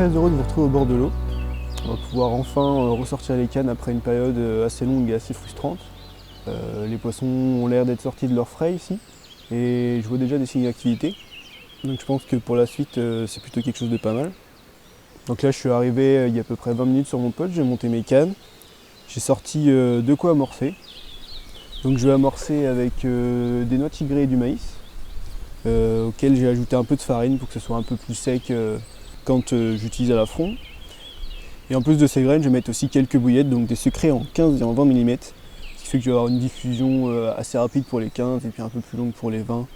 très heureux de vous retrouver au bord de l'eau. On va pouvoir enfin ressortir les cannes après une période assez longue et assez frustrante. Les poissons ont l'air d'être sortis de leur frais ici et je vois déjà des signes d'activité. Donc je pense que pour la suite c'est plutôt quelque chose de pas mal. Donc là je suis arrivé il y a à peu près 20 minutes sur mon pote, j'ai monté mes cannes. J'ai sorti de quoi amorcer. Donc je vais amorcer avec des noix tigrées et du maïs, auquel j'ai ajouté un peu de farine pour que ce soit un peu plus sec quand j'utilise à la fronde. Et en plus de ces graines, je vais mettre aussi quelques bouillettes, donc des sucrés en 15 et en 20 mm, ce qui fait que je vais avoir une diffusion assez rapide pour les 15 et puis un peu plus longue pour les 20.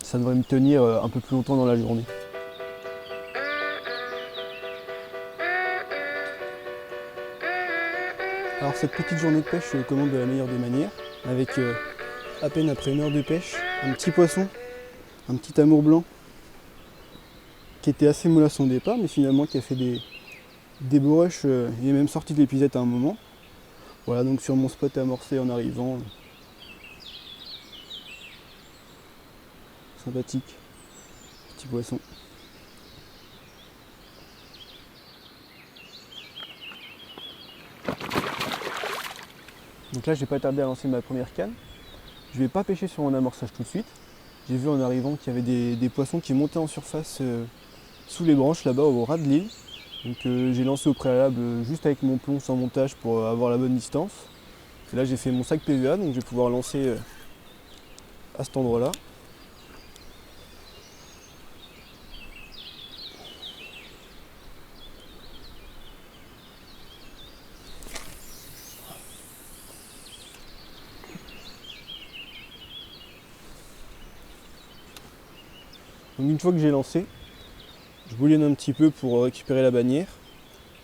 Ça devrait me tenir un peu plus longtemps dans la journée. Alors cette petite journée de pêche, je commande de la meilleure des manières, avec à peine après une heure de pêche, un petit poisson, un petit amour blanc, qui était assez mollasson au départ, mais finalement qui a fait des beaux rushs, il est même sorti de l'épuisette à un moment. Voilà, donc sur mon spot amorcé en arrivant. Sympathique, petit poisson. Donc là, j'ai pas tardé à lancer ma première canne. Je vais pas pêcher sur mon amorçage tout de suite. J'ai vu en arrivant qu'il y avait des poissons qui montaient en surface sous les branches là-bas au ras de l'île. Donc j'ai lancé au préalable juste avec mon plomb sans montage pour avoir la bonne distance. Et là j'ai fait mon sac PVA, donc je vais pouvoir lancer à cet endroit-là. Donc une fois que j'ai lancé, je bouillonne un petit peu pour récupérer la bannière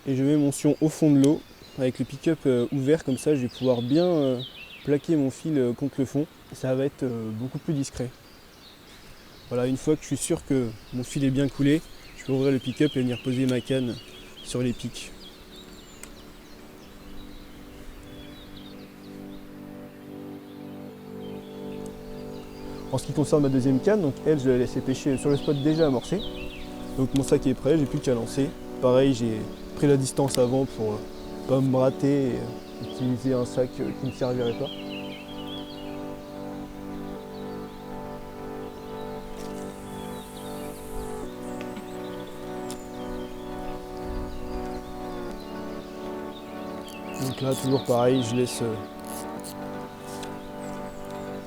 et je mets mon sion au fond de l'eau avec le pick-up ouvert, comme ça je vais pouvoir bien plaquer mon fil contre le fond et ça va être beaucoup plus discret. Voilà, une fois que je suis sûr que mon fil est bien coulé, je peux ouvrir le pick-up et venir poser ma canne sur les pics. En ce qui concerne ma deuxième canne, donc elle je l'ai laissée pêcher sur le spot déjà amorcé. Donc mon sac est prêt, j'ai plus qu'à lancer. Pareil, j'ai pris la distance avant pour pas me brater et utiliser un sac qui ne servirait pas. Donc là, toujours pareil, je laisse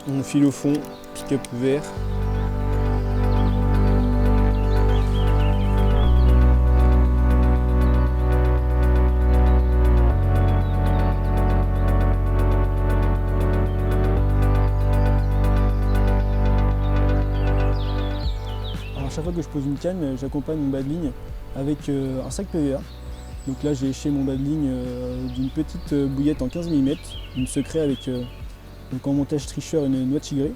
mon fil au fond, pick-up ouvert. Alors à chaque fois que je pose une canne, j'accompagne mon bas de ligne avec un sac PVA. Donc là j'ai éché mon bas de ligne d'une petite bouillette en 15 mm, une secret avec donc en montage tricheur une noix tigrée.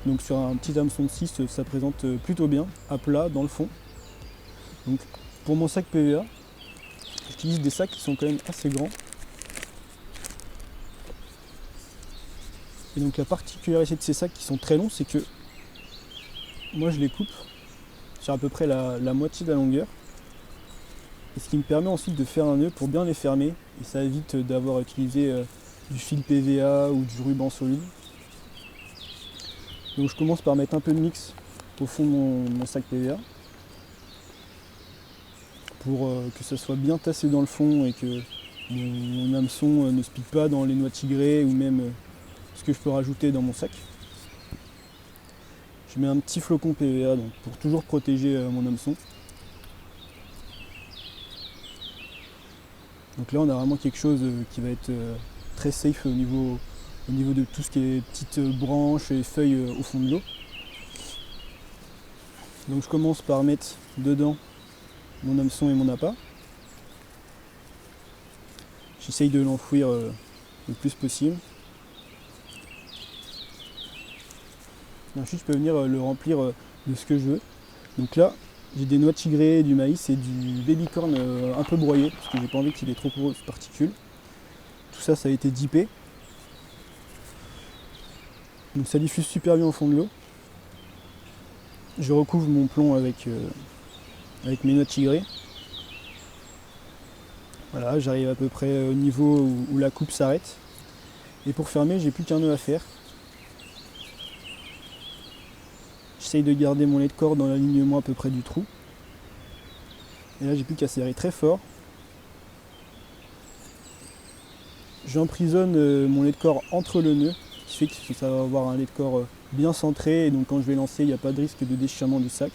Donc sur un petit hameçon de 6, ça présente plutôt bien, à plat dans le fond. Donc pour mon sac PVA, j'utilise des sacs qui sont quand même assez grands. Et donc la particularité de ces sacs qui sont très longs, c'est que moi je les coupe sur à peu près la moitié de la longueur. Et ce qui me permet ensuite de faire un nœud pour bien les fermer. Et ça évite d'avoir utilisé du fil PVA ou du ruban solide. Donc je commence par mettre un peu de mix au fond de mon sac PVA pour que ça soit bien tassé dans le fond et que mon hameçon ne se pique pas dans les noix tigrées ou même ce que je peux rajouter dans mon sac. Je mets un petit flocon PVA donc, pour toujours protéger mon hameçon. Donc là on a vraiment quelque chose qui va être très safe au niveau de tout ce qui est petites branches et feuilles au fond de l'eau. Donc je commence par mettre dedans mon hameçon et mon appât. J'essaye de l'enfouir le plus possible. Et ensuite je peux venir le remplir de ce que je veux. Donc là j'ai des noix tigrées, du maïs et du baby corn un peu broyé parce que j'ai pas envie qu'il ait trop de particules. Tout ça, ça a été dippé. Donc ça diffuse super bien au fond de l'eau. Je recouvre mon plomb avec mes noix tigrées. Voilà, j'arrive à peu près au niveau où la coupe s'arrête. Et pour fermer, j'ai plus qu'un nœud à faire. J'essaye de garder mon lait de corps dans l'alignement à peu près du trou. Et là, j'ai plus qu'à serrer très fort. J'emprisonne mon lait de corps entre le nœud, ce qui fait que ça va avoir un lait de corps bien centré, et donc quand je vais lancer, il n'y a pas de risque de déchirement du sac.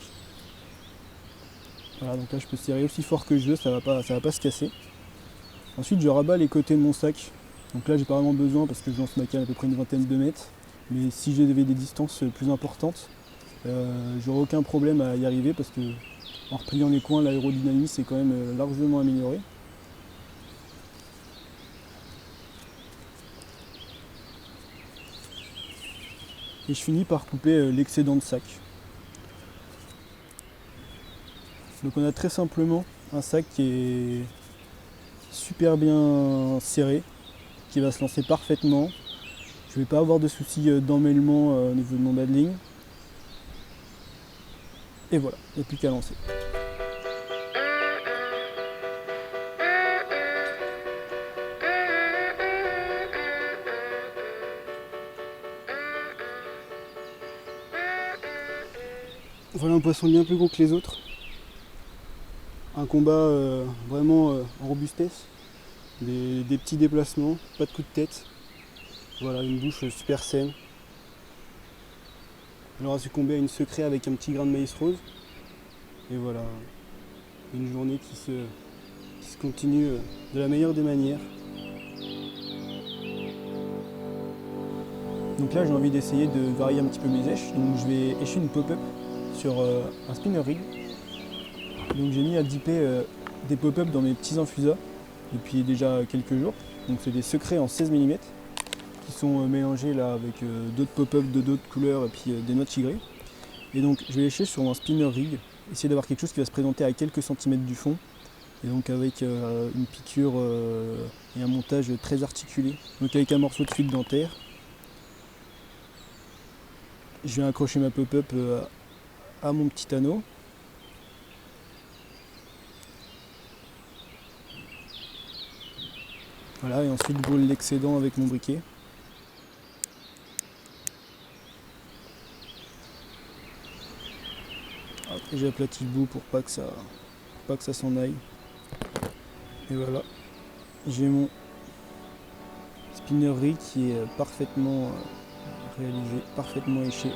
Voilà, donc là je peux serrer aussi fort que je veux, ça va pas se casser. Ensuite je rabats les côtés de mon sac. Donc là j'ai pas vraiment besoin parce que je lance ma canne à peu près une vingtaine de mètres. Mais si j'avais des distances plus importantes, j'aurais aucun problème à y arriver parce que en repliant les coins, l'aérodynamisme est quand même largement améliorée. Et je finis par couper l'excédent de sac. Donc on a très simplement un sac qui est super bien serré, qui va se lancer parfaitement. Je ne vais pas avoir de soucis d'emmêlement au niveau de mon bas de ligne. Et voilà, il n'y a plus qu'à lancer. Voilà un poisson bien plus gros que les autres. Un combat vraiment en robustesse. Des petits déplacements, pas de coup de tête. Voilà, une bouche super saine. Elle aura succombé à une secret avec un petit grain de maïs rose. Et voilà, une journée qui se continue de la meilleure des manières. Donc là j'ai envie d'essayer de varier un petit peu mes èches. Donc je vais écher une pop-up sur un spinner rig. Donc j'ai mis à dipper des pop-up dans mes petits infusas depuis déjà quelques jours. Donc c'est des secrets en 16 mm qui sont mélangés là avec d'autres pop-up de d'autres couleurs et puis des noix de chigrée. Et donc je vais lécher sur un spinner rig, essayer d'avoir quelque chose qui va se présenter à quelques centimètres du fond. Et donc avec une piqûre et un montage très articulé. Donc avec un morceau de fuite dentaire. Je vais accrocher ma pop-up à mon petit anneau. Voilà, et ensuite brûle l'excédent avec mon briquet. Et j'ai aplati le bout pour pas que ça s'en aille. Et voilà, j'ai mon spinner rig qui est parfaitement réalisé, parfaitement éché.